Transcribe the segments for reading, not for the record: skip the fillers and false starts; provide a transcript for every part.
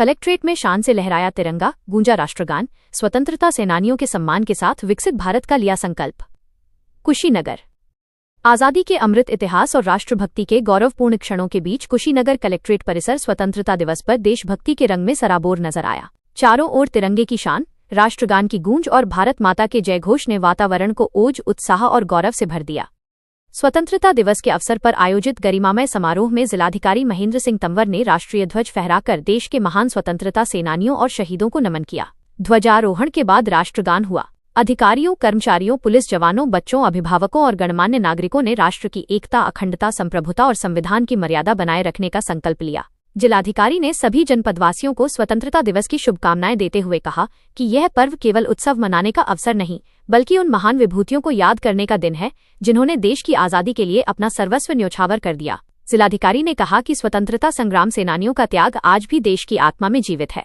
Collectorate में शान से लहराया तिरंगा, गूंजा राष्ट्रगान, स्वतंत्रता सेनानियों के सम्मान के साथ विकसित भारत का लिया संकल्प। कुशीनगर। आजादी के अमृत इतिहास और राष्ट्रभक्ति के गौरवपूर्ण क्षणों के बीच कुशीनगर कलेक्ट्रेट परिसर स्वतंत्रता दिवस पर देशभक्ति के रंग में सराबोर नजर आया। चारों ओर तिरंगे की शान, राष्ट्रगान की गूंज और भारत माता के जयघोष ने वातावरण को ओज, उत्साह और गौरव से भर दिया। स्वतंत्रता दिवस के अवसर पर आयोजित गरिमामय समारोह में जिलाधिकारी महेंद्र सिंह तंवर ने राष्ट्रीय ध्वज फहराकर देश के महान स्वतंत्रता सेनानियों और शहीदों को नमन किया। ध्वजारोहण के बाद राष्ट्रगान हुआ। अधिकारियों, कर्मचारियों, पुलिस जवानों, बच्चों, अभिभावकों और गणमान्य नागरिकों ने राष्ट्र की एकता, अखंडता, संप्रभुता और संविधान की मर्यादा बनाए रखने का संकल्प लिया। जिलाधिकारी ने सभी जनपदवासियों को स्वतंत्रता दिवस की शुभकामनाएं देते हुए कहा कि यह पर्व केवल उत्सव मनाने का अवसर नहीं, बल्कि उन महान विभूतियों को याद करने का दिन है जिन्होंने देश की आजादी के लिए अपना सर्वस्व न्योछावर कर दिया। जिलाधिकारी ने कहा कि स्वतंत्रता संग्राम सेनानियों का त्याग आज भी देश की आत्मा में जीवित है।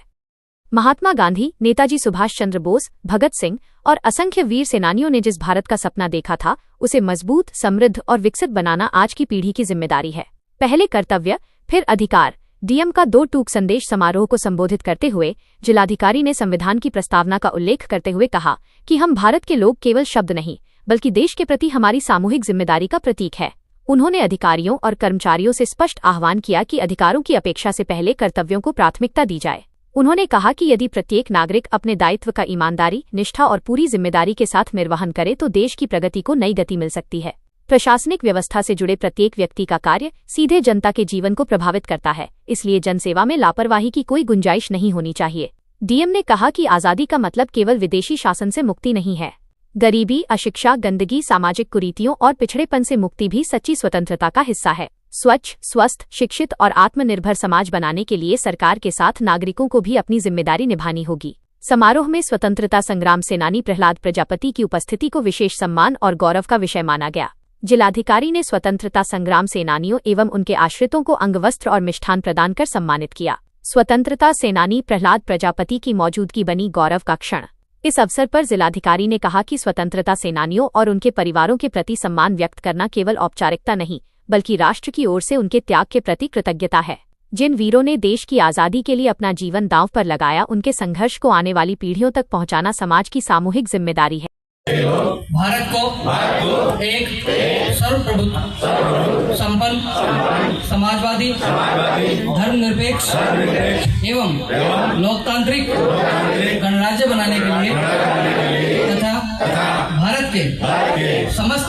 महात्मा गांधी, नेताजी सुभाष चंद्र बोस, भगत सिंह और असंख्य वीर सेनानियों ने जिस भारत का सपना देखा था, उसे मजबूत, समृद्ध और विकसित बनाना आज की पीढ़ी की जिम्मेदारी है। पहले कर्तव्य, फिर अधिकार, डीएम का 2 टूक संदेश समारोह को संबोधित करते हुए जिलाधिकारी ने संविधान की प्रस्तावना का उल्लेख करते हुए कहा कि हम भारत के लोग केवल शब्द नहीं, बल्कि देश के प्रति हमारी सामूहिक जिम्मेदारी का प्रतीक है। उन्होंने अधिकारियों और कर्मचारियों से स्पष्ट आह्वान किया कि अधिकारों की अपेक्षा से पहले कर्तव्यों को प्राथमिकता दी जाए। उन्होंने कहा कि यदि प्रत्येक नागरिक अपने दायित्व का ईमानदारी, निष्ठा और पूरी जिम्मेदारी के साथ निर्वहन करे तो देश की प्रगति को नई गति मिल सकती है। प्रशासनिक व्यवस्था से जुड़े प्रत्येक व्यक्ति का कार्य सीधे जनता के जीवन को प्रभावित करता है, इसलिए जनसेवा में लापरवाही की कोई गुंजाइश नहीं होनी चाहिए। डीएम ने कहा कि आजादी का मतलब केवल विदेशी शासन से मुक्ति नहीं है। गरीबी, अशिक्षा, गंदगी, सामाजिक कुरीतियों और पिछड़ेपन से मुक्ति भी सच्ची स्वतंत्रता का हिस्सा है। स्वच्छ, स्वस्थ, शिक्षित और आत्मनिर्भर समाज बनाने के लिए सरकार के साथ नागरिकों को भी अपनी जिम्मेदारी निभानी होगी। समारोह में स्वतंत्रता संग्राम सेनानी प्रहलाद प्रजापति की उपस्थिति को विशेष सम्मान और गौरव का विषय माना गया। जिलाधिकारी ने स्वतंत्रता संग्राम सेनानियों एवं उनके आश्रितों को अंगवस्त्र और मिष्ठान प्रदान कर सम्मानित किया। स्वतंत्रता सेनानी प्रहलाद प्रजापति की मौजूदगी बनी गौरव का क्षण। इस अवसर पर जिलाधिकारी ने कहा कि स्वतंत्रता सेनानियों और उनके परिवारों के प्रति सम्मान व्यक्त करना केवल औपचारिकता नहीं, बल्कि राष्ट्र की ओर से उनके त्याग के प्रति कृतज्ञता है। जिन वीरों ने देश की आजादी के लिए अपना जीवन दांव पर लगाया, उनके संघर्ष को आने वाली पीढ़ियों तक पहुंचाना समाज की सामूहिक जिम्मेदारी है। भारत को एक सर्वप्रभुत्व संपन्न, समाजवादी, धर्मनिरपेक्ष एवं लोकतांत्रिक गणराज्य बनाने के लिए तथा भारत के समस्त